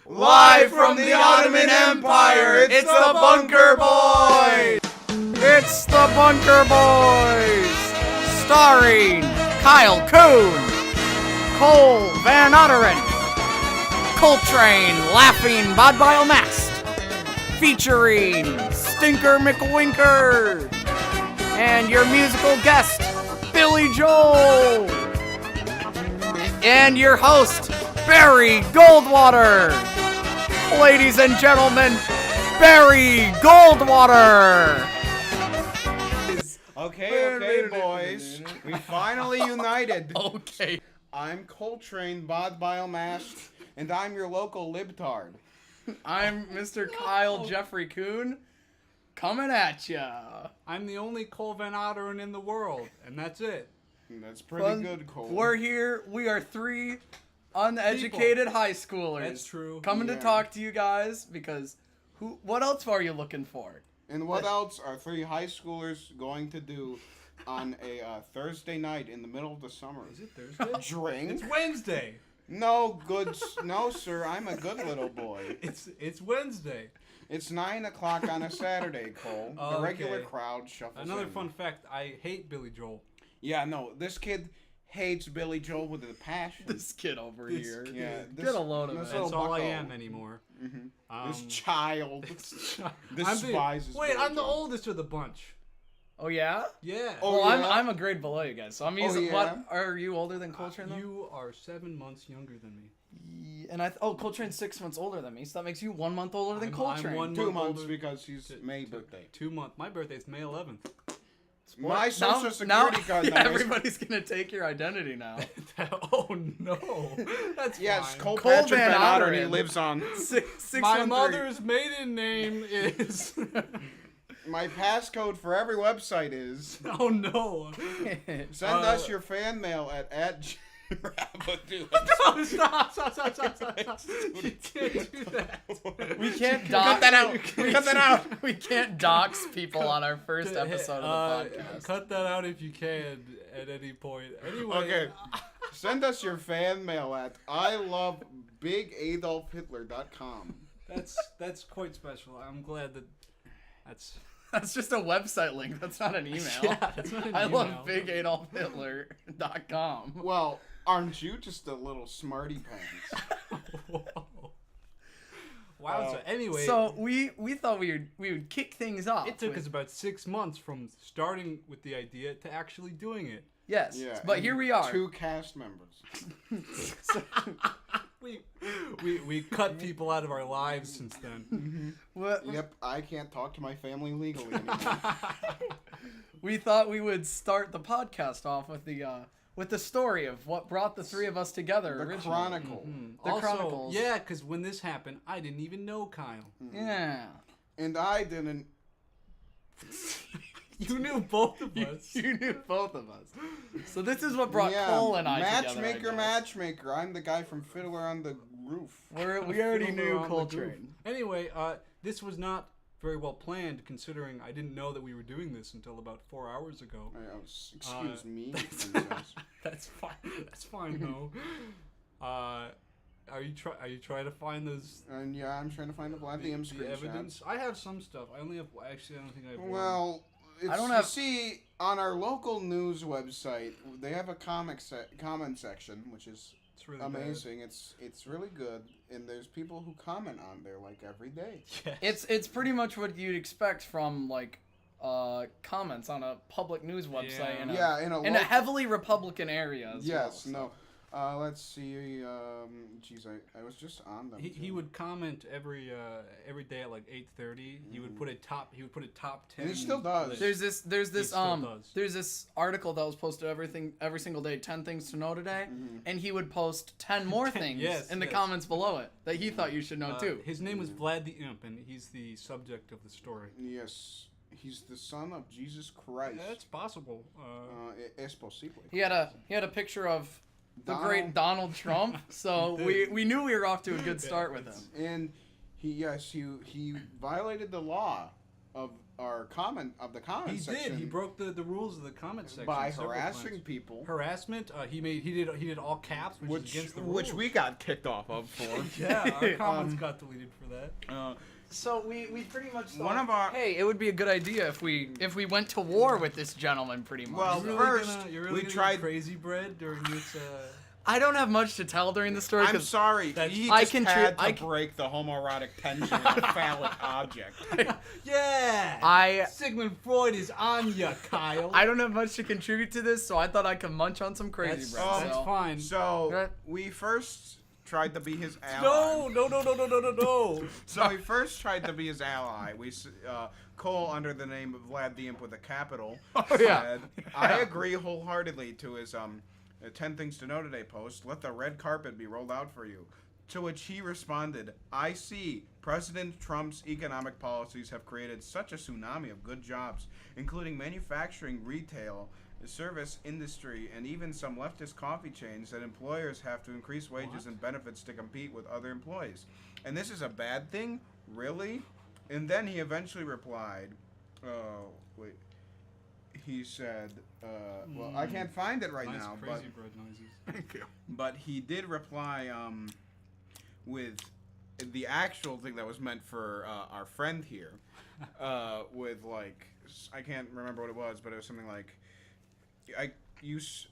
Live from the Ottoman Empire, it's the Bunker Boys! It's the Bunker Boys! Starring Kyle Kuhn, Cole Van Otteren, Coltrane Laughing Bodbile Mast, featuring Stinker McWinker, and your musical guest, Billy Joel, and your host, Barry Goldwater. Ladies and gentlemen, Barry Goldwater. Okay, boys. We finally united. Okay. I'm Coltrane Bodbile Mast, and I'm your local libtard. I'm Mr. Kyle Jeffrey Kuhn, coming at ya. I'm the only Cole Van Otteren in the world, and that's it. That's pretty good, Cole. We're here. We are three uneducated high schoolers. That's true. Coming to talk to you guys because what else are you looking for? And what else are three high schoolers going to do on a Thursday night in the middle of the summer? Is it Thursday? Drink? It's Wednesday. No, no, sir. I'm a good little boy. It's Wednesday. It's 9 o'clock on a Saturday, Cole. The regular crowd shuffles Another in. fun fact, I hate Billy Joel. Yeah, no, this kid hates Billy Joel with a passion. This kid over here. Yeah, Get a load of it. That's all I am anymore. Mm-hmm. This child despises Wait, Billy I'm the Joel. oldest of the bunch. Oh yeah? Yeah. Oh, Well, yeah? I'm a grade below you guys, so I'm using. yeah? What are you older than Coltrane? Though? You are 7 months younger than me. And Coltrane's 6 months older than me, so that makes you 1 month older than Coltrane. I'm 1 2 month months older. because he's May birthday. 2 months. My birthday's May 11th. My social security card number. Everybody's gonna take your identity now. Oh no, that's Yes, fine. Cole Cole Patrick Van Van Otteren. He Otteren. lives on. My mother's maiden name is. My passcode for every website is. Oh no. Send us your fan mail at No, stop. You can't do that. We can't Cut that out. Cut that out. We can't dox people on our first episode of the podcast. Cut that out if you can at any point. Anyway. Okay. Send us your fan mail at ilovebigadolfhitler.com. That's quite special. I'm glad That's just a website link. That's not an email. Yeah, that's not an I email. love bigadolfhitler.com. Well, aren't you just a little smarty pants? Wow. So anyway, So we thought we would kick things off. it took us about 6 months from starting with the idea to actually doing it. Yes, Yeah, but and here we are. 2 cast members. We cut people out of our lives since then. Yep, I can't talk to my family legally anymore. We thought we would start the podcast off with the story of what brought the three of us together The originally. Chronicle. The Also, Chronicles. yeah, because when this happened, I didn't even know Kyle. Yeah. And I didn't. You knew both of us. You knew both of us. So this is what brought Cole and I matchmaker, together. matchmaker. I'm the guy from Fiddler on the Roof. We already Fiddler knew on the Coltrane. Roof. Anyway, this was not very well planned, considering I didn't know that we were doing this until about 4 hours ago. Excuse me. That's fine. That's fine though. Are you trying to find those And yeah, I'm trying to find a Vladimir the screenshot. evidence? I have some stuff. I only have. Actually, I don't think I have. one. Well, I don't have- You see, on our local news website, they have a comment section, which is It's really amazing. It's really good, and there's people who comment on there like every day. Bad. Yes. It's pretty much what you'd expect from like comments on a public news website Yeah. in in a heavily Republican area. As Yes, well, no. Let's see. Geez, I was just on them. He would comment every day at like 8:30. He would put a top 10. And he still does. There's this still does. there's this article that was posted every single day, 10 things to know today, and he would post 10 more things in the comments below it that he thought you should know too. His name was Vlad the Imp, and he's the subject of the story. Yes, he's the son of Jesus Christ. That's possible. Es posible. He had a picture of the Donald. great Donald Trump, so He we knew we were off to a good start with him. And he violated the law of our comment of the comment He section. did. He broke the rules of the comment section by several harassing times. people. Harassment. He did all caps, which is against the rules. Which we got kicked off of for. Yeah, our comments got deleted for that. So we pretty much thought, One of our- hey, it would be a good idea if we went to war with this gentleman, pretty much. Well, You're really we gonna tried- eat Crazy Bread during this. I don't have much to tell during the story. I'm 'cause sorry. That's- He I just can had I to can- break the homoerotic tension of a phallic object. Yeah. Sigmund Freud is on ya, Kyle. I don't have much to contribute to this, so I thought I could munch on some crazy That's, bread. that's so. fine. So we first tried to be his ally. No. So we first tried to be his ally. Cole, under the name of Vlad the Imp with a capital, said, I agree wholeheartedly to his 10 Things to Know Today post. Let the red carpet be rolled out for you. To which he responded, I see President Trump's economic policies have created such a tsunami of good jobs, including manufacturing, retail, the service industry, and even some leftist coffee chains, that employers have to increase wages and benefits to compete with other employees. And this is a bad thing? Really? And then he eventually replied, he said, well, I can't find it right now, Crazy bread noises. Thank you. but he did reply with the actual thing that was meant for our friend here, with like, I can't remember what it was, but it was something like,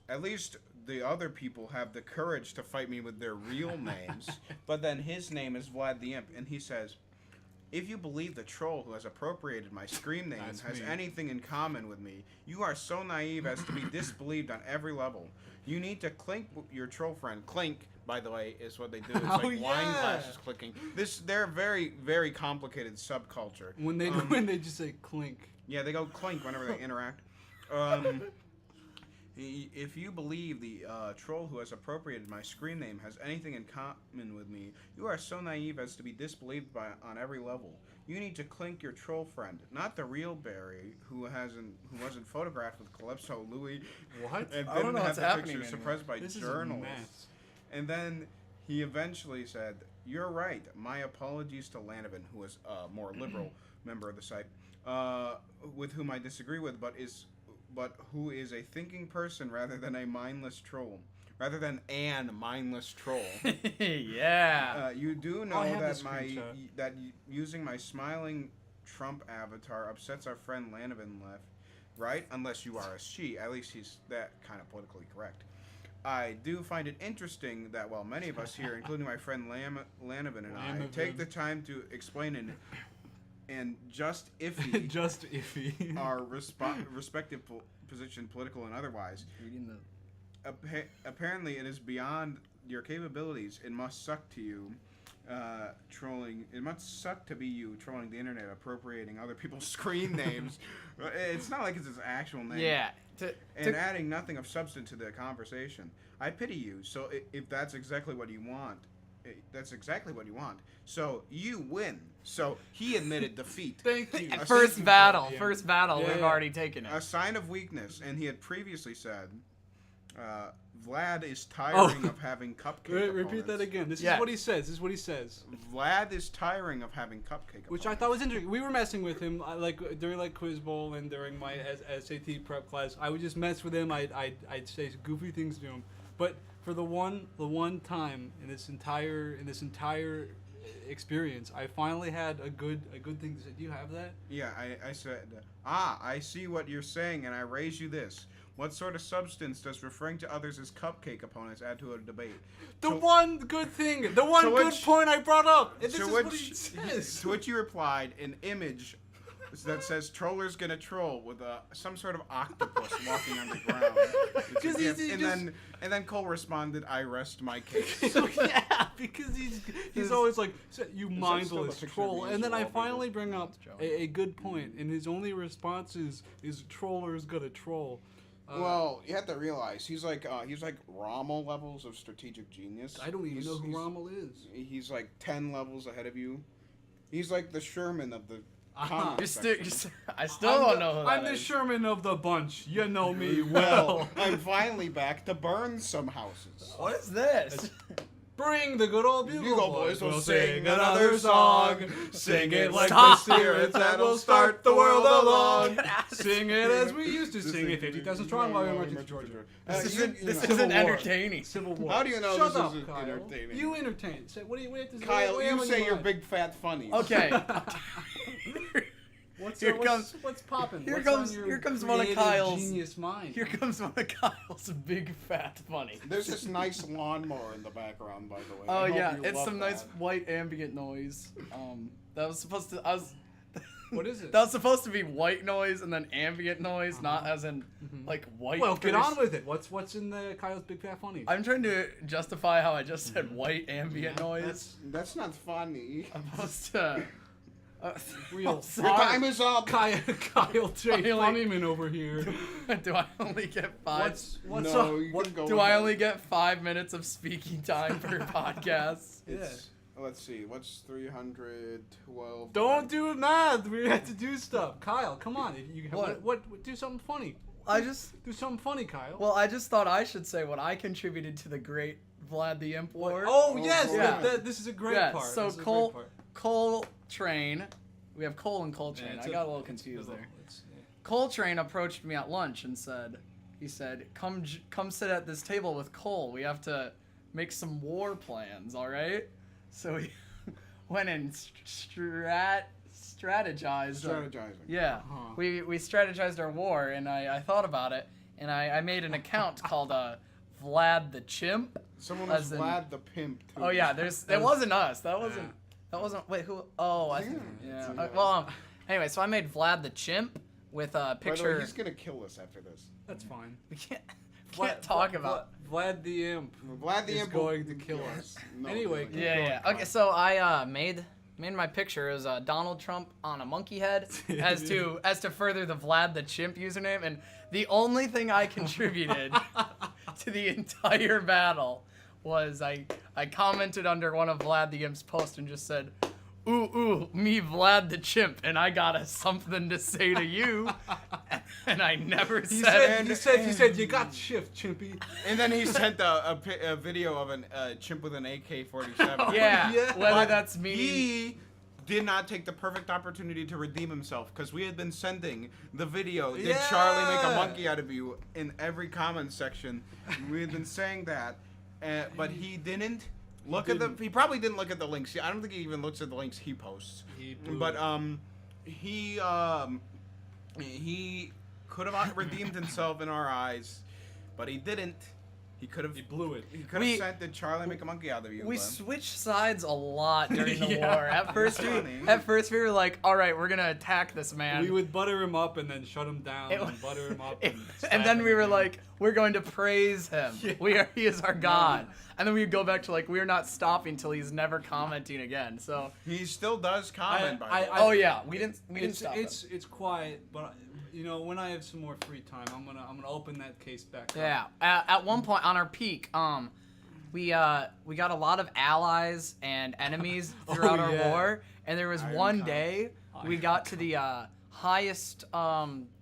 at least the other people have the courage to fight me with their real names, but then his name is Vlad the Imp, and he says, if you believe the troll who has appropriated my screen name has anything in common with me, you are so naive as to be disbelieved on every level. You need to clink your troll friend. Clink, by the way, is what they do. It's like wine glasses clicking. They're very, very complicated subculture. When they just say clink. Yeah, they go clink whenever they interact. If you believe the troll who has appropriated my screen name has anything in common with me, you are so naive as to be disbelieved on every level. You need to clink your troll friend, not the real Barry who wasn't photographed with Calypso Louis. What? And I don't didn't know have what's the happening picture anymore. suppressed by This journalists. is a mess. And then he eventually said, "You're right. My apologies to Lanovan, who was a more liberal member of the site, with whom I disagree with, but who is a thinking person rather than a mindless troll." Rather than an mindless troll. Yeah. You do know I have that the screenshot. using my smiling Trump avatar upsets our friend Lanovan left, right? Unless you are a she. At least he's that kind of politically correct. I do find it interesting that while many of us here, including my friend Lanovan and I, take the time to explain and just iffy Just iffy. our respective position, political and otherwise. Reading the Apparently, it is beyond your capabilities. It must suck to you, trolling. It must suck to be you trolling the internet, appropriating other people's screen names. It's not like it's his actual name. yeah. And adding nothing of substance to the conversation. I pity you. So if that's exactly what you want, that's exactly what you want. So you win. So he admitted defeat. Thank you. First battle. Yeah. First battle. Yeah, We've yeah. already taken A it. sign of weakness, and he had previously said, Vlad is tiring of having cupcake Repeat opponents. that again. This Yeah. is what he says. This is what he says. Vlad is tiring of having cupcake Which I thought was interesting. We were messing with him like during like quiz bowl and during my SAT prep class. I would just mess with him. I'd say goofy things to him. But for the one time in this entire experience, I finally had a good thing to say. Do you have that? Yeah, I said, I see what you're saying, and I raise you this. What sort of substance does referring to others as cupcake opponents add to a debate? The one good thing, the one good point I brought up. And this is what he says. To which you replied, an image that says "troller's gonna troll" with some sort of octopus walking on the ground. It's a gift. And then Cole responded, "I rest my case." So yeah, because he's always like, "You mindless picture of troll," me as and then I wallpaper? finally bring up a good point, and his only response is "Troller's gonna troll." Well, you have to realize he's like Rommel levels of strategic genius. I don't even know who Rommel is. He's like 10 levels ahead of you. He's like the Sherman of the. Uh-huh. I still don't know who that I'm the is. Sherman of the bunch. You know me Well, well. I'm finally back to burn some houses. What is this? Bring the good old bugle, Bugle boys. boys will We'll sing sing another song. Sing it like Stop. the spirits that will start the world along. Get out of Sing it as we used to sing it 50,000 strong while we were marching to Georgia. This isn't Civil War. entertaining. Civil War. How do you know Shut this up, isn't Kyle. entertaining? You entertain. Say, what do you have to say? Kyle, What do you have say on your mind? big fat funnies. Okay. What's what's popping? Here What's comes- on your here comes one of creative Kyle's- genius mind. Here comes one of Kyle's big fat funny. There's this nice lawnmower in the background, by the way. Oh I hope yeah, you it's love some that. nice white ambient noise. That was supposed to. What is it? That was supposed to be white noise and then ambient noise, not as in like white. Well, get noise. on with it. What's in the Kyle's big fat funny? I'm trying to justify how I just said white ambient noise. That's not funny. Opposed to. Real. Your time is up. Kyle J. Finally. Funnyman over here. Do I only get five? What's No, up? you What, can go Do with I it. only get 5 minutes of speaking time per podcast? It's, let's see. What's 312? Don't do math. We have to do stuff. Kyle, come on. What? What? Do something funny. I just. Do something funny, Kyle. Well, I just thought I should say what I contributed to the great Vlad the Imp War. Oh yes, yeah. this is a great Yeah, part. so This is a great Cole- part. Coltrane. We have Cole and Coltrane. Yeah, I got a little confused there. it's- Coltrane approached me at lunch and said, come sit at this table with Cole. We have to make some war plans, all right? So we went and strategized. Strategizing. Yeah, Uh-huh. we strategized our war, and I thought about it, and I made an account called Vlad the Chimp. Someone was As in- Vlad the pimp. Too. Oh yeah, it wasn't us. That wasn't. Wait, who? Oh, I think. Yeah. Yeah. Well, anyway, so I made Vlad the Chimp with a By the way, picture. he's gonna kill us after this. That's fine. We can't talk about. Vlad the Imp. Vlad the is Imp going to kill us. No, Anyway, no, Yeah, yeah. Okay, so I made my picture as Donald Trump on a monkey head as to further the Vlad the Chimp username, and the only thing I contributed to the entire battle was I commented under one of Vlad the Imp's posts and just said, ooh, me Vlad the Chimp, and I got something to say to you, and I never He said. said, you got shift, Chimpy. And then he sent a video of a chimp with an AK-47. Yeah, Yeah. whether But that's me. He did not take the perfect opportunity to redeem himself because we had been sending the video. Did Charlie make a Yeah. monkey out of you in every comment section? We had been saying that, but he didn't. He probably didn't look at the links. I don't think he even looks at the links he posts. But he could have redeemed himself in our eyes, but he didn't. He could have. He blew it. He could have sent "Did Charlie make a monkey out of you?" We but- switched sides a lot during the Yeah. war. At first, we were like, "All right, we're gonna attack this man." We would butter him up and then shut him down It and was- butter him up. and stab then him we were again. like, "We're going to praise him. Yeah. He is our god." And then we'd go back to like, "We're not stopping till he's never commenting again." So, He still does comment. by the way. oh yeah, we didn't stop. It's quiet, but when I have some more free time, I'm gonna open that case back up. Yeah. At one point on our peak, we got a lot of allies and enemies throughout our yeah. war, and there was Iron one Con. day we got to the highest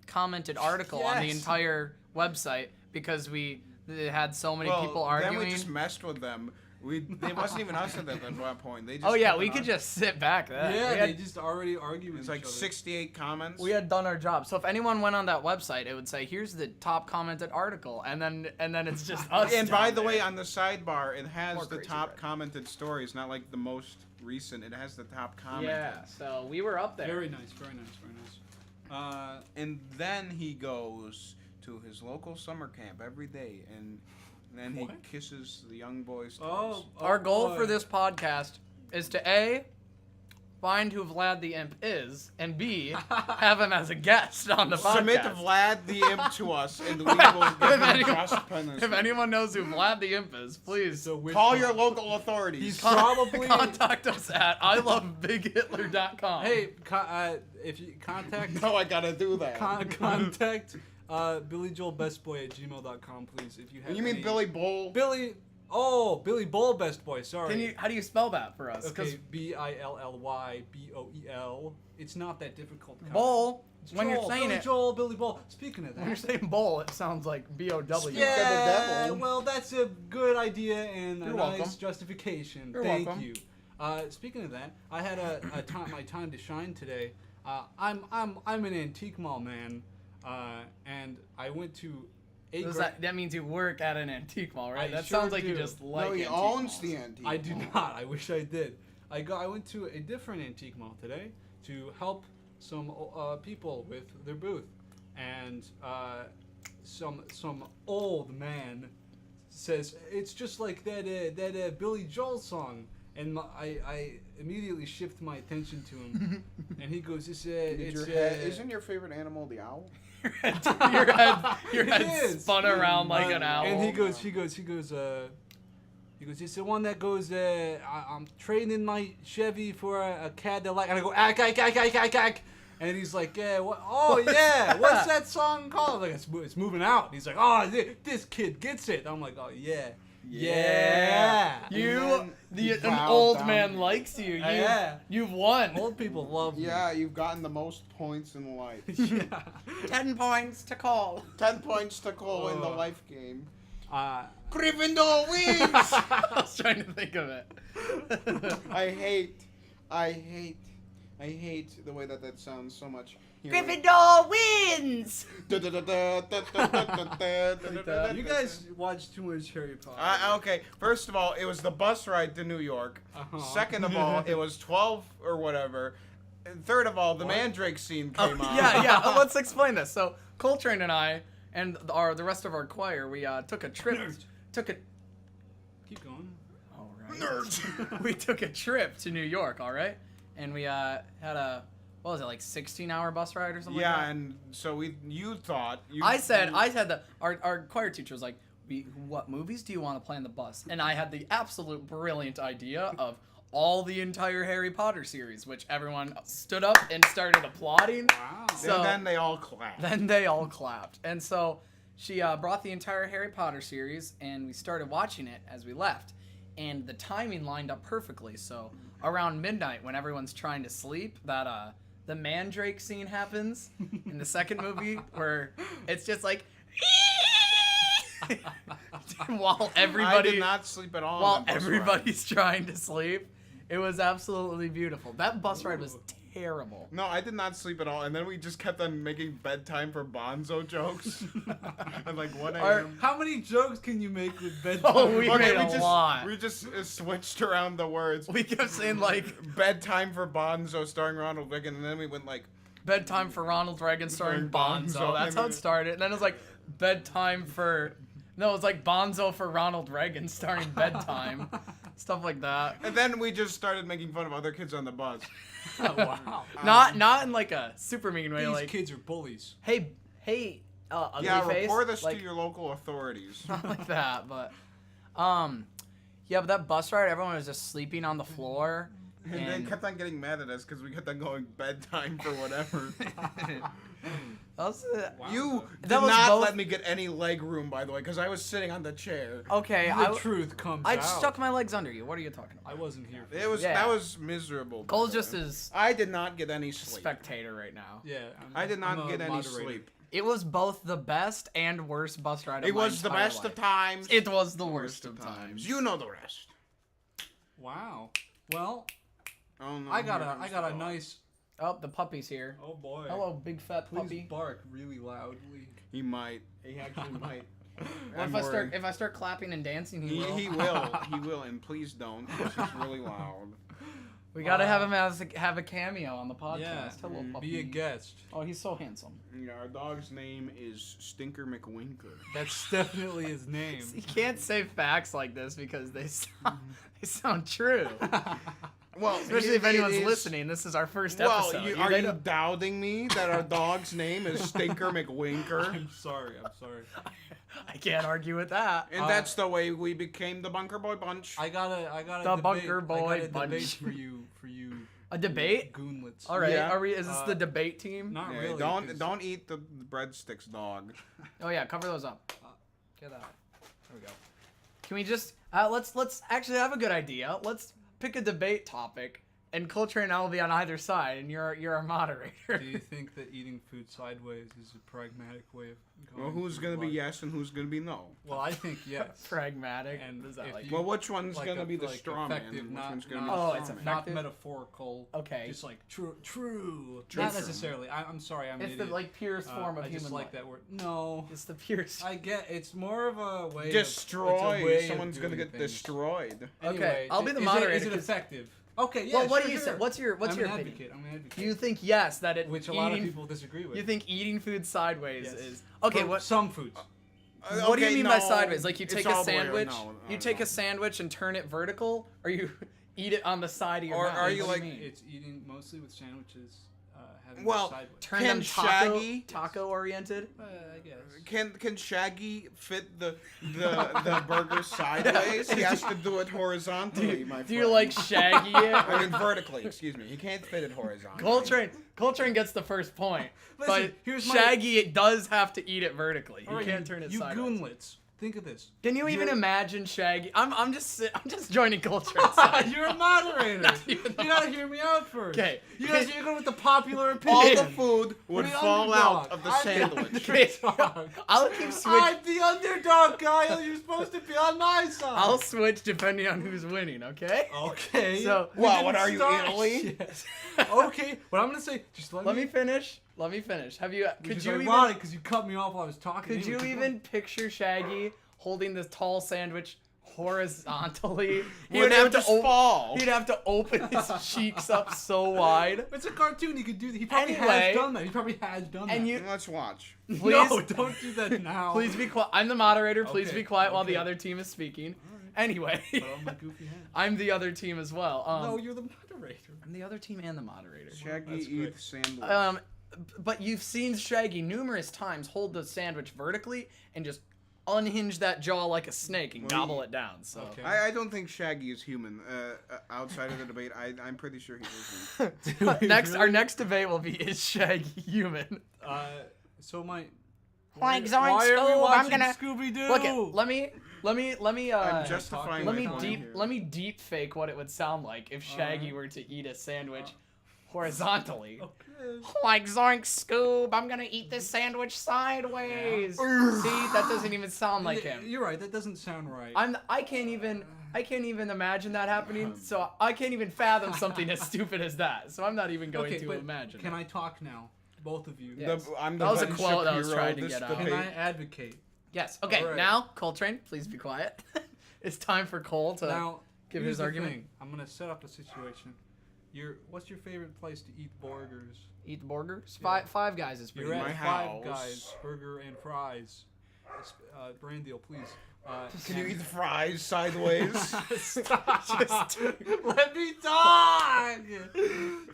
commented article on the Yes. entire website because we had so many Well, people then arguing. we just messed with them. It wasn't even us at that point. They just Oh yeah, put we it could on. just sit back then. Yeah, we they had, just already argue with It's each like other. 68 comments. we had done our job. So if anyone went on that website, it would say, "Here's the top commented article," and then it's just us. And by down the way, there. on the sidebar, it has More the crazy top bread. commented stories, not like the most recent. It has the top commented. Yeah. So we were up there. Very nice, very nice, very nice. And then he goes to his local summer camp every day, and then he What? kisses the young boys' toes. Our goal boy. for this podcast is to A, find who Vlad the Imp is, and B, have him as a guest on the podcast. Submit Vlad the Imp to us, and we will give him anyone- just punishment. If anyone knows who Vlad the Imp is, please So which Call one? your local authorities. He's probably. contact us at ilovebigHitler.com. Hey, if you contact No, I gotta do that. contact BillyJoelBestBoy@gmail.com, please. If you have. You mean any- Billy Bull? Billy? Oh, Billy Bull Best Boy. Sorry. how do you spell that for us? Okay, BILLYBOEL. It's not that difficult. Kyle. Bowl When you're saying Billy it, Joel, Billy Bowl. Speaking of when you're that. saying bowl, it sounds like B-O-W. Yeah, devil. well, that's a good idea and You're a welcome. nice justification. You're Thank welcome. you. Speaking of that, I had my time to shine today. I'm an antique mall man, and I went to a That means you work at an antique mall, right? I That sure sounds like you do. just like No, he antique owns malls. the antique. I do mall. not. I wish I did. I went to a different antique mall today to help some people with their booth, and some old man says it's just like that Billy Joel song, and I immediately shift my attention to him, and he goes, Isn't your favorite animal the owl? your head is. spun around like an owl. And he goes, it's the one that goes, I'm trading in my Chevy for a Cadillac. And I go, ack. And he's like, yeah, yeah, what's that song called? Like, it's moving out. And he's like, oh, this kid gets it. I'm like, oh, yeah. Yeah. An old man likes you. Yeah. You've won. Old people love me. Yeah, you've gotten the most points in life. Yeah. 10 points to call. 10 points to call in the life game. Uh, Gryffindor wins! I was trying to think of it. I hate the way that sounds so much. Gryffindor wins! you guys watch too much Harry Potter. Okay, first of all, it was the bus ride to New York. Uh-huh. Second of all, it was 12 or whatever. And third of all, the Mandrake scene came on. Yeah. Let's explain this. So, Coltrane and I, and the rest of our choir, we took a trip. Nerds. Keep going. All right. Nerds. We took a trip to New York. All right, and we had a. What was it, like 16-hour bus ride or something like that? Yeah, and so you thought... I said that our choir teacher was like, what movies do you want to play on the bus? And I had the absolute brilliant idea of all the entire Harry Potter series, which everyone stood up and started applauding. Wow. So and then they all clapped. Then they all clapped. And so she brought the entire Harry Potter series, and we started watching it as we left. And the timing lined up perfectly. So around midnight, when everyone's trying to sleep, that... the Mandrake scene happens in the second movie where it's just like while everybody I did not sleep at all. while on that bus everybody's trying to sleep. It was absolutely beautiful. That bus ride was terrible. ride. No, I did not sleep at all, and then we just kept on making bedtime for Bonzo jokes. And like 1 a.m. How many jokes can you make with bedtime? Oh, we made a just, lot. We just switched around the words. We kept saying like Bedtime for Bonzo starring Ronald Reagan, and then we went like bedtime for Ronald Reagan starring Bonzo. Bonzo. That's how it started. And then it was like bedtime for no, it was like Bonzo for Ronald Reagan starring bedtime. Stuff like that. and then we just started making fun of other kids on the bus. Wow. Not in like a super mean way. These Like, kids are bullies. hey, ugly Yeah, face. report this like, to your local authorities. Not like that, but yeah, but that bus ride, everyone was just sleeping on the floor. And they kept on getting mad at us because we kept on going bedtime for whatever. That was, Wow. You did That was not both- let me get any leg room, by the way, because I was sitting on the chair. okay, The truth comes I out. stuck my legs under you. What are you talking about? I wasn't here. For It was Yeah. that was miserable. by Cole's the just way. as I did not get any sleep. spectator right now. Yeah. I did not I'm a get any moderator. sleep. It was both the best and worst bus ride of It my was the entire best life. of times. It was the worst of times. You know the rest. Wow. Well, Oh no. I got here's a the- nice. Oh, the puppy's here. Oh boy. Hello, big fat Please puppy. bark really loudly. He might. He actually might. What I'm if worried. I start clapping and dancing, he will. He will. He will. And please don't. It's just really loud. We gotta have him have a cameo on the podcast. Yeah. Hello, puppy. Be a guest. Oh, he's so handsome. Yeah, our dog's name is Stinker McWinker. That's definitely his name. You can't say facts like this because they sound true. Well, Especially if anyone's listening. This is our first episode. Well, They are you don't- doubting me that our dog's name is Stinker McWinker? I'm sorry. I can't argue with that. And that's the way we became the Bunker Boy Bunch. I got a The debate. Bunker Boy I got a Bunch. debate for you. A debate? Goonlets. All right. Yeah. Are we? Is this Uh, the debate team? Not Yeah, really. 'cause- don't eat the breadsticks, dog. Oh yeah, cover those up. Get that. There we go. Can we just let's actually have a good idea. Let's pick a debate topic and Coltrane and I will be on either side, and you're our moderator. Do you think that eating food sideways is a pragmatic way of going? Well, who's through gonna be life? yes and who's gonna be no? Well, I think yes. Pragmatic. And Is that if like? you- Well, which one's Like gonna a- be the like straw man? effective, And which not- one's gonna not- be the Oh, straw it's man? effective. Not metaphorical. Okay. Just like true. True. Not necessarily. I'm sorry. I'm an It's the idiot. like purest form of I human just like life. that word. No. It's the purest. I get it's more of a way Destroy. Of, it's a way Someone's of gonna doing get things. destroyed. Anyway, I'll be the is moderator, Is it 'cause- effective? Okay, yeah. Well, what do you sure. say? What's your I'm opinion? an advocate. I'm an advocate. You think yes that it which a eating, lot of people disagree with. You think eating food sideways Yes. is okay? For What? some foods? What do you Okay, mean by no, sideways? Like you it's take all a the way- sandwich, no, you no, take no. a sandwich and turn it vertical, or you eat it on the side of your Or mouth. are you What do like- mean? It's eating mostly with sandwiches, having Well, them sideways. turn Can them taco Shaggy- taco oriented? I guess. Can Shaggy fit the burger sideways? He has to do it horizontally, my friend. Do you like Shaggy it? I mean vertically. Excuse me. He can't fit it horizontally. Coltrane gets the first point, Listen, but here's my- Shaggy it does have to eat it vertically. All You right, can't turn it you sideways. goonlets. Think of this. Can you even You're- imagine Shaggy? I'm just joining Coltrane's side. You're a moderator. Not even You gotta hear me out first. 'Kay. You guys, you're going with the popular All opinion. the food would the fall underdog. out of the I'm the sandwich. Okay. underdog. I'll keep switch. I'm the underdog, Kyle. You're supposed to be on my side. I'll switch depending on who's winning. Okay. Okay. So- We Well, didn't what are you, start Italy? yet. Okay, but I'm gonna say, just let Let me. me finish. Let me finish. Have you? Which Could is you ironic even? because you cut me off while I was talking. Could you Anyway, keep even picture Shaggy holding this tall sandwich horizontally? Would it just fall? He'd have to open his cheeks up so wide. going. It's a cartoon. He could do. He probably Anyway, has done that. He probably has done that. And you, Let's watch. please, No, don't do that now. please be quiet. I'm the moderator. Please Okay, be quiet while the okay. other team is speaking. Anyway, Put on my goofy hat. I'm the other team as well. No, you're the moderator. I'm the other team and the moderator. Shaggy That's great. eats sandwich. But you've seen Shaggy numerous times hold the sandwich vertically and just unhinge that jaw like a snake and Well, gobble it down. So Okay. I don't think Shaggy is human. Outside of the debate, I'm pretty sure he isn't. our next debate will be: is Shaggy human? So my. Like why are we Scoob, I'm watching gonna- Scooby Doo. Look it. Let me I'm justifying let my me point deep here. let me deep fake what it would sound like if Shaggy Alright. were to eat a sandwich horizontally. Okay. Like Zoink Scoob, I'm gonna eat this sandwich sideways. See, that doesn't even sound like him. You're right. That doesn't sound right. I can't even imagine that happening. So I can't even fathom something as stupid as that. So I'm not even going to but imagine. Can it. I talk now? Both of you. Yeah. Yes. I'm the That was a Ben quote I was Shapiro trying of to this get out. Can debate. I advocate? Yes. Okay. Alright. Now, Coltrane, please be quiet. It's time for Cole to Now, give here's his the argument. thing. I'm gonna set up a situation. What's your favorite place to eat burgers? Eat burgers. Yeah. Five Guys is pretty You're good. my at Five house. Guys, burger and fries. Brand deal, please. Can you eat the fries sideways? Stop. Let me talk.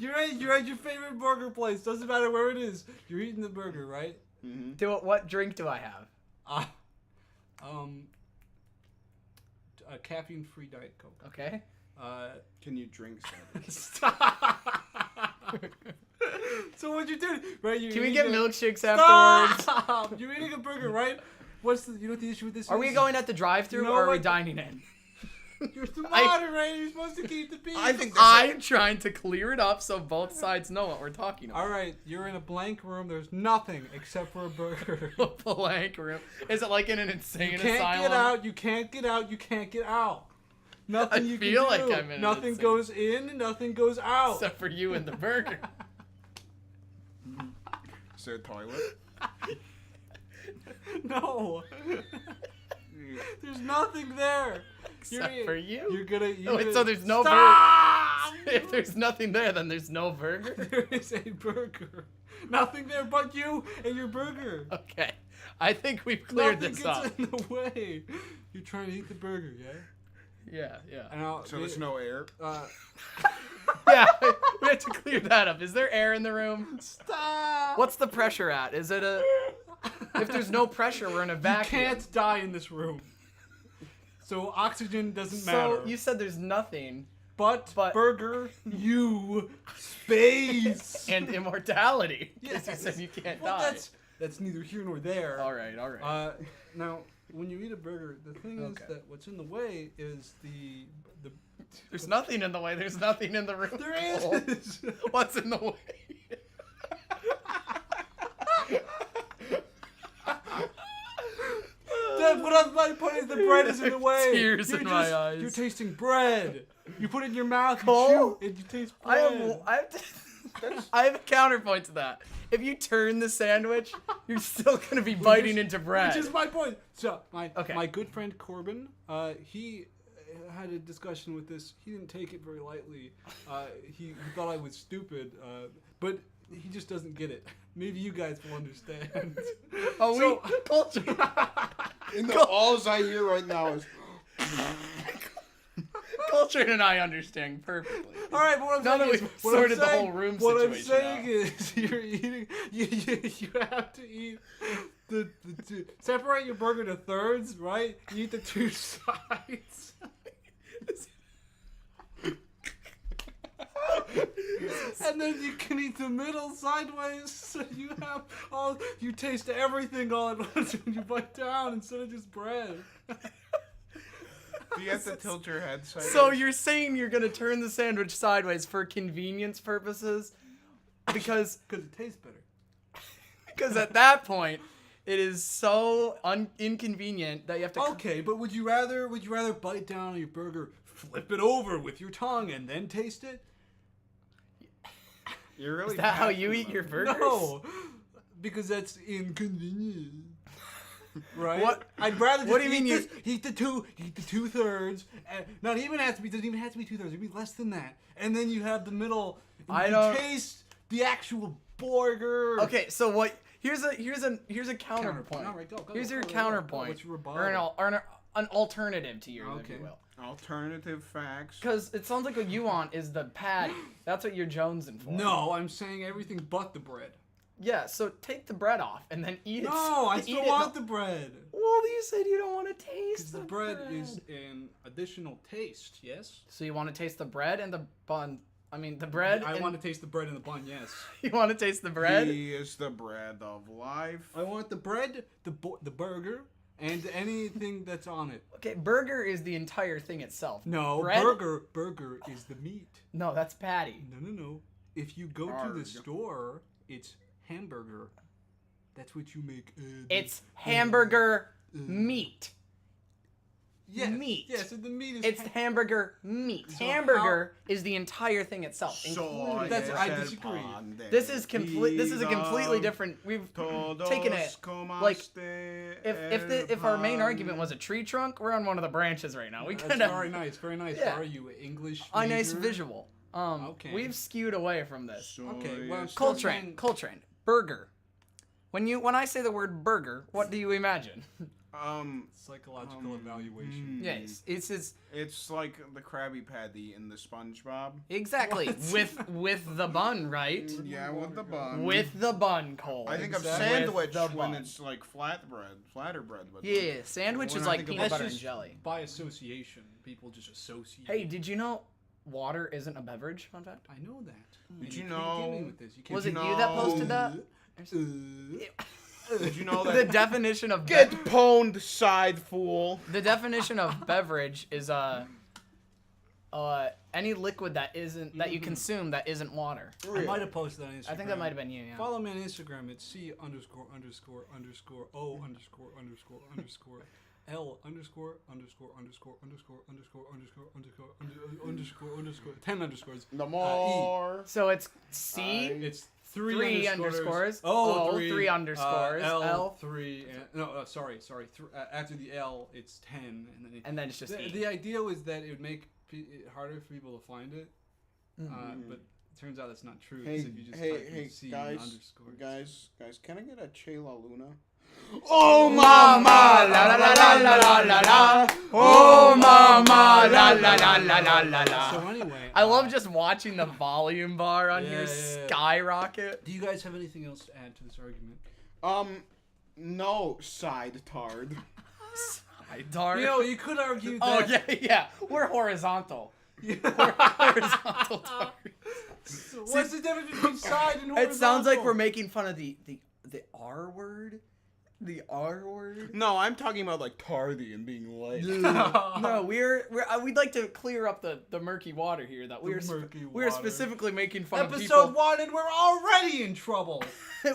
You're at your favorite burger place. Doesn't matter where it is. You're eating the burger, right? Mm-hmm. What drink do I have? A caffeine-free Diet Coke. Okay. Can you drink sandwich? Stop. So what you doing? Right? You're Can we eating get a- milkshakes afterwards? Stop. You're eating a burger, right? You know what the issue with this Are is? we going at the drive-thru You know or are we what? dining in? You're the I- moderator. You're supposed to keep the peace. I think that's I'm trying to clear it up so both sides know what we're talking about. All right, you're in a blank room. There's nothing except for a burger. A blank room. Is it like in an insane You can't asylum? get out. You can't get out. You can't get out. Nothing I you feel can like do. I'm in an Nothing insane- goes in. Nothing goes out. Except for you and the burger. Is there a toilet? No. There's nothing there. Except for you. You're gonna. Wait, so there's no Stop! burger? If there's nothing there, then there's no burger? There is a burger. Nothing there but you and your burger. Okay. I think we've cleared Nothing this gets up. in the way. You're trying to eat the burger, yeah? Yeah. And I'll, So there's no air. Yeah, we have to clear that up. Is there air in the room? Stop. What's the pressure at? Is it a... If there's no pressure, we're in a You vacuum. can't die in this room. So oxygen doesn't So matter. you said there's nothing But burger, you, space. and immortality. Yes. Because you said you can't Well, die. that's neither here nor there. All right. Now, when you eat a burger, the thing is Okay. that what's in the way is There's nothing in the way. There's nothing in the room. There is. What's in the way? That's what my point is. The bread is in the way. Tears in my eyes. You're tasting bread. You put it in your mouth, Cole, you chew, and you taste bread. I have a counterpoint to that. If you turn the sandwich, you're still gonna be biting into bread. Which is my point. So Okay. my good friend Corbin, he had a discussion with this. He didn't take it very lightly. He thought I was stupid, but he just doesn't get it. Maybe you guys will understand. Oh, we culture. All I hear right now is. Culture and I understand perfectly. All right, but what I'm Now saying that is, we've what I'm sorted the saying- whole room What I'm situation saying is, you're eating. You have to eat the two. Separate your burger to thirds, right? You eat the two sides. And then you can eat the middle sideways, so you have you taste everything all at once when you bite down instead of just bread. Do you have to tilt your head sideways? So you're saying you're gonna turn the sandwich sideways for convenience purposes, because it tastes better. at that point it is so inconvenient that you have to. Okay, but would you rather bite down on your burger, flip it over with your tongue, and then taste it? You're really Is that how passionate you eat about your it. burgers? No, because that's inconvenient. Right? What? I'd rather just What do you mean eat the 2/3. Not even have to be. Doesn't even have to be 2/3. It'd be less than that. And then you have the middle. And you taste the actual burger. Okay, so what? Here's a counterpoint. All right, go. Here's your Go. counterpoint, What's your rebuttal? or an alternative to yours, if Okay. you will. Alternative facts. Because it sounds like what you want is the patty. That's what you're jonesing for. No, I'm saying everything but the bread. Yeah, so take the bread off and then eat it. No, I eat still it want the bread. Well, you said you don't want to taste Because the bread is an additional taste, yes? So you want to taste the bread and the bun. I mean, the bread. I want to taste the bread in the bun, yes. You want to taste the bread? He is the bread of life. I want the bread, the burger, and anything that's on it. Okay, burger is the entire thing itself. No, bread? burger is the meat. No, that's patty. No. If you go to Arg. the store, it's hamburger. That's what you make. It's hamburger meat. Yes, meat. Yes, and the meat is. It's hamburger meat. So hamburger is the entire thing itself. So That's- I es el disagree. pan de This is This is a completely vida. different. We've Todos taken it. Like, comaste if el our main pan. argument was a tree trunk, we're on one of the branches right now. We That's kind of very nice, very nice. Yeah. Are you English? a nice major? visual. Okay. We've skewed away from this. So Okay, well, es- Coltrane. Coltrane, burger. When I say the word burger, what do you imagine? Psychological evaluation. Yes, It's like the Krabby Patty in the SpongeBob. exactly What? with the bun, right? Yeah, with the bun. With the bun, Cole. I think Exactly. of sandwich With the when bun. it's like flatter bread. But Yeah, sandwich When is I like think of peanut That's butter and just jelly. By association, people just associate. Hey, did you know water isn't a beverage? Fun fact. I know that. Did And you can't get me know- with this. You can't Was it you you that know- posted that? Did you know The that? definition of Get pwned, side fool. the definition of beverage is any liquid that you consume that isn't water. I might have posted that on Instagram. I think that might have been you. Yeah. Follow me on Instagram. It's C____________________________________________________________________________________________________ L____________________________________________________ 10 underscores. The more. So it's C. It's Three underscores. Oh, Oh, three underscores. L, L. 3. No, sorry. After the L, it's 10, And then it's just E. the idea was that it would make it harder for people to find it, but it turns out that's not true. 'Cause if you just type in C and underscores. guys, can I get a Che La Luna? Oh mama, la la la la la la la la. Oh mama, la la la la la la la. So anyway, I love just watching the volume bar on here Yeah. skyrocket. Do you guys have anything else to add to this argument? No, side tard. Darn. You know, you could argue Oh that. yeah. We're horizontal. We're horizontal. What's the difference between side and horizontal? It sounds like we're making fun of the R word. The R word? No, I'm talking about like tardy and being late. No, we'd like to clear up the murky water here. That we're water. specifically making fun of Episode people. 1 and we're already in trouble.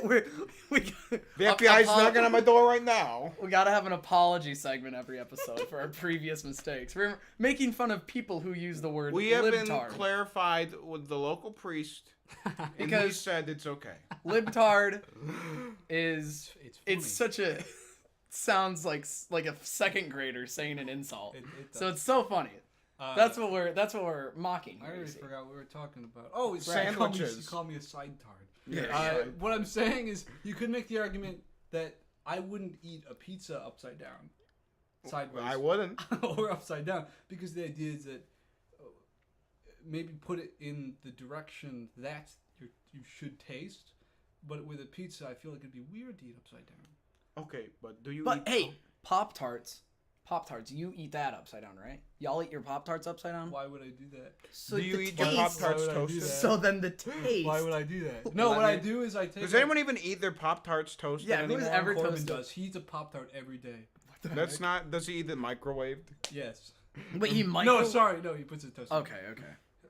we The FBI's knocking on my door right now. We gotta have an apology segment every episode for our previous mistakes. We're making fun of people who use the word We have been libtard. clarified with the local priest, and he Because- said it's okay. Libtard is funny. it's such a sounds like a second grader saying an insult. It So does. it's so funny. That's what we're mocking. I here, you already see. forgot what we were talking about. Oh, it's Sandwiches. You call me a side tard. Yeah. What I'm saying is, you could make the argument that I wouldn't eat a pizza upside down, sideways, I wouldn't. or upside down, because the idea is that maybe put it in the direction that you should taste. But with a pizza, I feel like it'd be weird to eat upside down. Okay, but do you But eat... hey, Pop-Tarts, you eat that upside down, right? Y'all eat your Pop-Tarts upside down? Why would I do that? So Do you the eat your taste- Pop-Tarts Why would I do toasted? that? So then the taste. Why would I do that? No, Let what I me- do is I take. Does anyone even eat their Pop-Tarts toasted Yeah, who has anymore? ever Corbin toasted? does. He eats a Pop-Tart every day. That's not... Does he eat it microwaved? Yes. But he might. No, sorry, no. He puts it toasted. Okay.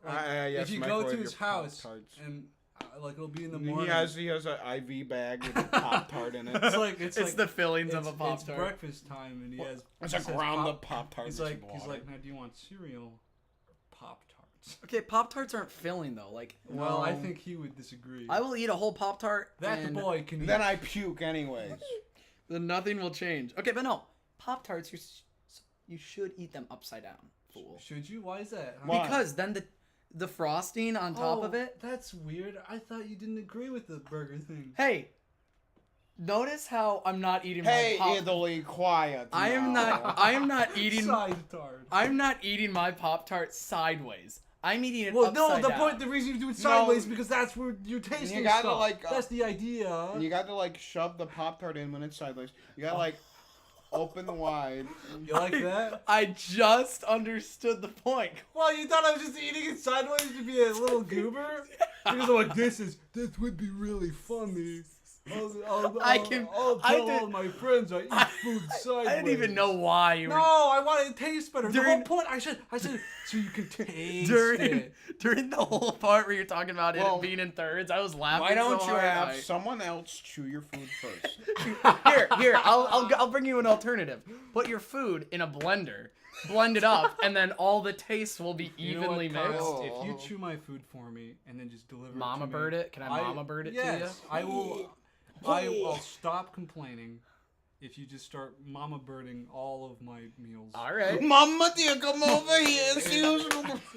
Yes, if you go microwave to your his house Pop-Tarts. and like it'll be in the morning. He has an IV bag with a Pop-Tart in it. It's like It's like the fillings of a it's Pop-Tart. breakfast time, and he has. It's he a says ground up Pop-Tart. He's mixed like, with water. now do you want cereal? Pop-Tarts. Okay, Pop-Tarts aren't filling though. Like, Well, no. I think he would disagree. I will eat a whole Pop-Tart. that the and boy can eat. Then I puke anyways. then nothing will change. Okay, but no, Pop-Tarts, you should eat them upside down, fool. Should you? Why is that? Huh? Why? Because then the frosting on top of it. That's weird. I thought you didn't agree with the burger thing. Hey, notice how I'm not eating Hey, my Pop. Italy, quiet. I am now. not eating. Side tart. I'm not eating my Pop-Tart sideways. I'm eating it Well, upside no, down. the reason you do it sideways because that's where you're tasting You gotta, stuff. like, that's the idea. You got to like shove the Pop-Tart in when it's sideways. You got to like open wide. You like that? I just understood the point. Well, you thought I was just eating it sideways to be a little goober? Because I'm like, this would be really funny. I'll I tell did- all my friends I eat food sideways. I didn't even know why you No, were. I want it to taste better. During- the whole point, I said, so you can taste it. During the whole part where you're talking about Well, it being in thirds, I was laughing. Why don't so you hard, have I- someone else chew your food first? Here, I'll bring you an alternative. Put your food in a blender, blend it up, and then all the tastes will be You know what, evenly Kyle? mixed. If you chew my food for me and then just deliver Mama it to me, bird it? Can I mama bird it yes, to you? I will. I'll stop complaining if you just start mama birding all of my meals, All right. Mama dear, come over here. See who's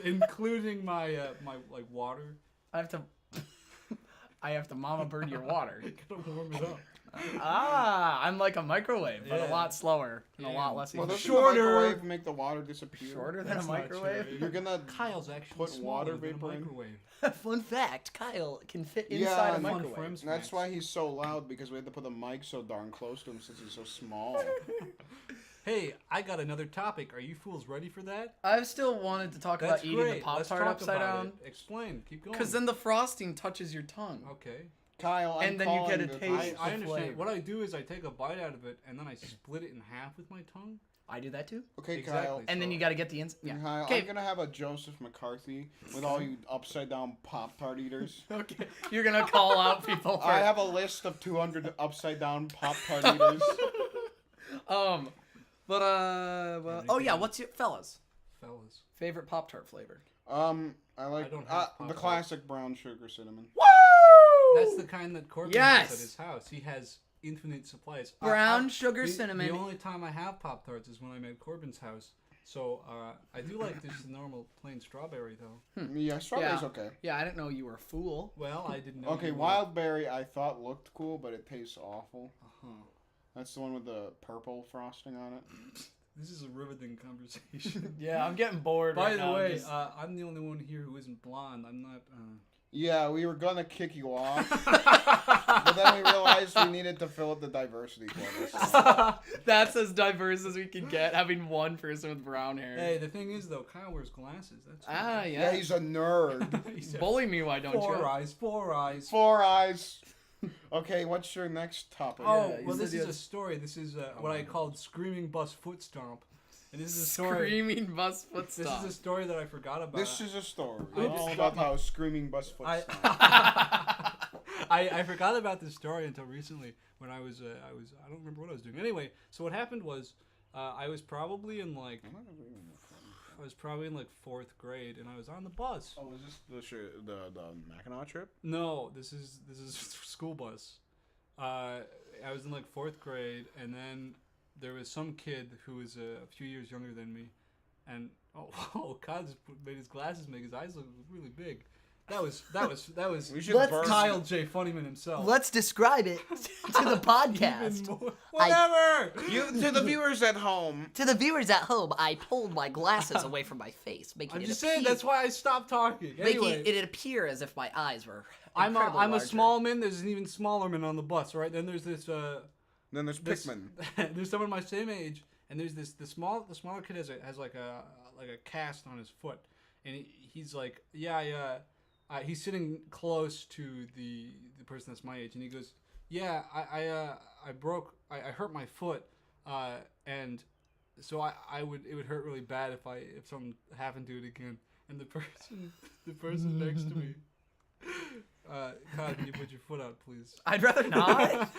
including my my like water. I have to mama bird your water. Gotta warm it up. I'm like a microwave, but a Yeah. lot slower and a Yeah. lot less. Well, efficient. doesn't the Shorter. microwave make the water disappear? Shorter than a That's not microwave. true. You're gonna Kyle's actually put smaller water than a vapor in? microwave. Fun fact: Kyle can fit Yeah, inside a fun microwave. friends. That's why he's so loud, because we had to put the mic so darn close to him since he's so small. Hey, I got another topic. Are you fools ready for that? I've still wanted to talk That's about eating great. the Pop Let's Tart talk upside about down. it. Explain. Keep going. Because then the frosting touches your tongue. Okay. Kyle, I'm And then you get a calling taste. this- I the understand. flavor. What I do is I take a bite out of it and then I split it in half with my tongue. I do that too. Okay, Exactly. Kyle. And then you got to get the yeah. Kyle, Okay. I'm gonna have a Joseph McCarthy with all you upside down Pop-Tart eaters. Okay. You're gonna call out people. For, I have a list of 200 upside down Pop-Tart eaters. But well, oh yeah. What's your fellas Fellas. favorite Pop Tart flavor? I like I don't have the Pop-Tart. classic brown sugar cinnamon. Woo! That's the kind that Corbin Yes! has at his house. He has infinite supplies. Brown sugar the, cinnamon. The only time I have Pop Tarts is when I'm at Corbin's house. So I do like just the normal plain strawberry though. Yeah, strawberry's Yeah. okay. Yeah, I didn't know you were a fool. Well, I didn't know. Okay, you were- wild berry I thought looked cool, but it tastes awful. Uh-huh. That's the one with the purple frosting on it. This is a riveting conversation. Yeah, I'm getting bored. By right the now, way, just- I'm the only one here who isn't blonde. I'm not. Yeah, we were gonna kick you off, but then we realized we needed to fill up the diversity quota. that's as diverse as we can get, having one person with brown hair. Hey, the thing is though, Kyle wears glasses. That's Ah, why. yeah. Yeah, he's a nerd. He said, Bully me, why don't you? Four eyes, four eyes. 4 eyes. Okay, what's your next topic? Oh, Yeah, you well, said this you is had- a story. This is what I called Screaming Bus Foot Stomp. And this is a story. Screaming bus foot This stomp. is a story that I forgot about. This is a story. I all just about got my- how screaming bus foot I, stomp. I forgot about this story until recently when I don't remember what I was doing. Anyway, so what happened was I was probably in like fourth grade and I was on the bus. Oh, is this the Mackinac trip? No, this is school bus. I was in like fourth grade and then there was some kid who was a few years younger than me, and God just made his glasses make his eyes look really big. That was We should Let's burn. Kyle J. Funnyman himself. Let's describe it to the podcast. Even more. Whatever. To the viewers at home. To the viewers at home, I pulled my glasses away from my face, making I'm it just appear, saying that's why I stopped talking. Anyway, making it appear as if my eyes were. I'm a larger. small man. There's an even smaller man on the bus, right? Then there's this. Then there's Pikmin. There's someone my same age, and there's the smaller kid has like a cast on his foot, and he's like, he's sitting close to the person that's my age, and he goes, yeah, I hurt my foot, and so it would hurt really bad if something happened to it again, and the person next to me. Kyle, can you put your foot out, please? I'd rather not,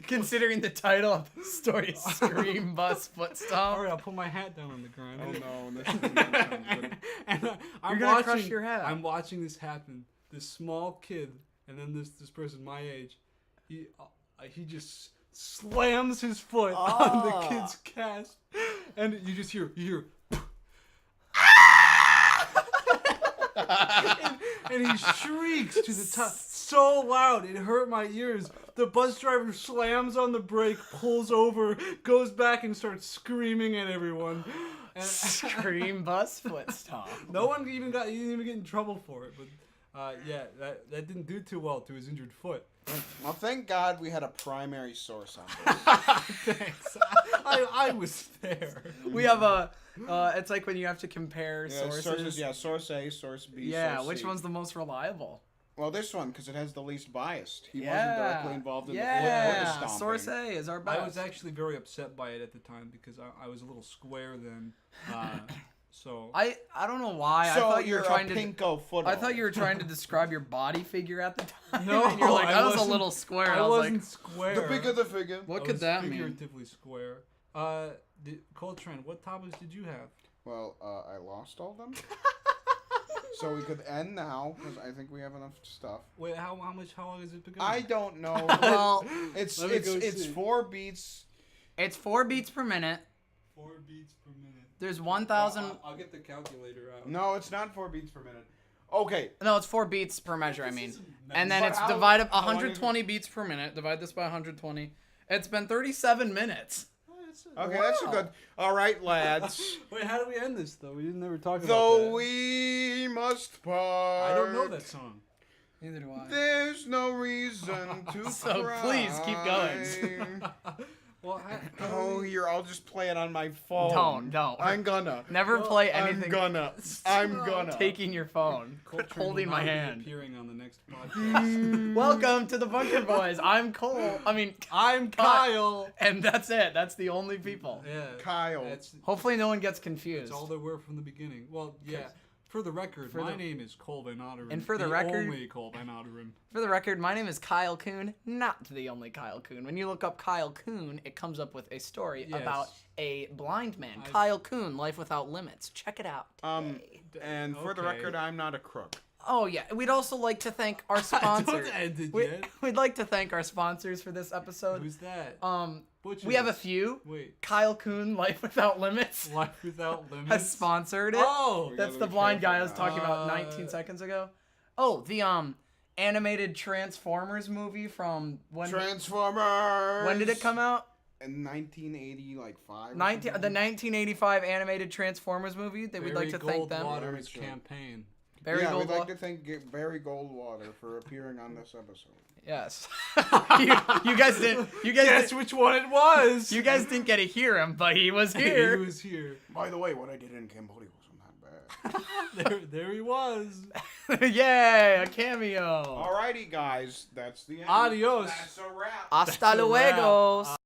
considering the title of the story, Scream Bus Foot Stomp. Alright, I'll put my hat down on the ground. Oh no, this doesn't sound good. And You're gonna crush your hat. I'm watching this happen. This small kid, and then this person my age, he just slams his foot on the kid's cast, and you just hear and he shrieks to the top so loud it hurt my ears. The bus driver slams on the brake, pulls over, goes back and starts screaming at everyone. And Scream Bus Foot Stomp. no one he didn't even get in trouble for it, but that didn't do too well to his injured foot. Well, thank God we had a primary source on this. Thanks. I was there. We have a. It's like when you have to compare Yeah, sources. source A, source B, Yeah, source which C. one's the most reliable? Well, this one, because it has the least biased. He wasn't directly involved in the foot stomping. Source A is our best. I was actually very upset by it at the time because I was a little square then. So I don't know why. So I thought you were you're trying a to. pinko foot. I thought you were trying to describe your body figure at the time. No, and you're like, I I was a wasn't- little square. I And I was wasn't like, square. the bigger the figure. what I could was that mean? figuratively square. Coltrane, what topics did you have? Well, I lost all of them. So we could end now because I think we have enough stuff. Wait, how long has it been? I don't know. Well, it's Let me go it's see. 4 beats. it's 4 beats per minute. 4 beats per minute. There's 1,000. I'll get the calculator out. No, it's not 4 beats per minute. Okay. No, it's 4 beats per measure. I mean, isn't and then But it's how- divided how long is 120 beats per minute. Divide this by 120. It's been 37 minutes. Okay, that's a good. All right, lads. Wait, how do we end this though? We didn't ever talk about Though that. we must part. I don't know that song. Neither do I. There's no reason to So cry. please keep going. Well, Oh, here, I'll just play it on my phone. Don't. I'm gonna. Never play anything. I'm gonna. Taking your phone. Coltrane Holding will my not be hand. appearing on the next podcast. Welcome to the Bunker Boys. I'm Cole. I'm Kyle. And that's it. That's the only people. Yeah, Kyle. That's Hopefully no one gets confused. all there were from the beginning. Well, yeah. For the record, my name is Cole Van Otteren. And for the record- only Cole Van Otteren. For the record, my name is Kyle Kuhn, not the only Kyle Kuhn. When you look up Kyle Kuhn, it comes up with a story Yes. about a blind man, Kyle Kuhn, Life Without Limits. Check it out. today. And for the Okay. record, I'm not a crook. Oh yeah, we'd also like to thank our sponsors. Don't end it we, yet. We'd like to thank our sponsors for this episode. Who's that? Butchers. We have a few. Wait. Kyle Kuhn, Life Without Limits, Life Without Limits. has sponsored it. Oh, That's gotta the be blind guy I careful was talking about now. 19 seconds ago. Oh, the animated Transformers movie from when? Transformers. When did it come out? In 1980, like 5. or 19, the something? 1985 animated Transformers movie. That we'd like to thank them. Goldwater's campaign. Barry yeah, we'd like Goldwater. to thank Barry Goldwater for appearing on this episode. Yes. you guys didn't. You guys. Guess which one it was. You guys didn't get to hear him, but he was here. He was here. By the way, what I did in Cambodia wasn't that bad. There he was. Yay, a cameo. Alrighty, guys, that's the end. Adios. That's a wrap. Hasta That's a wrap. luego.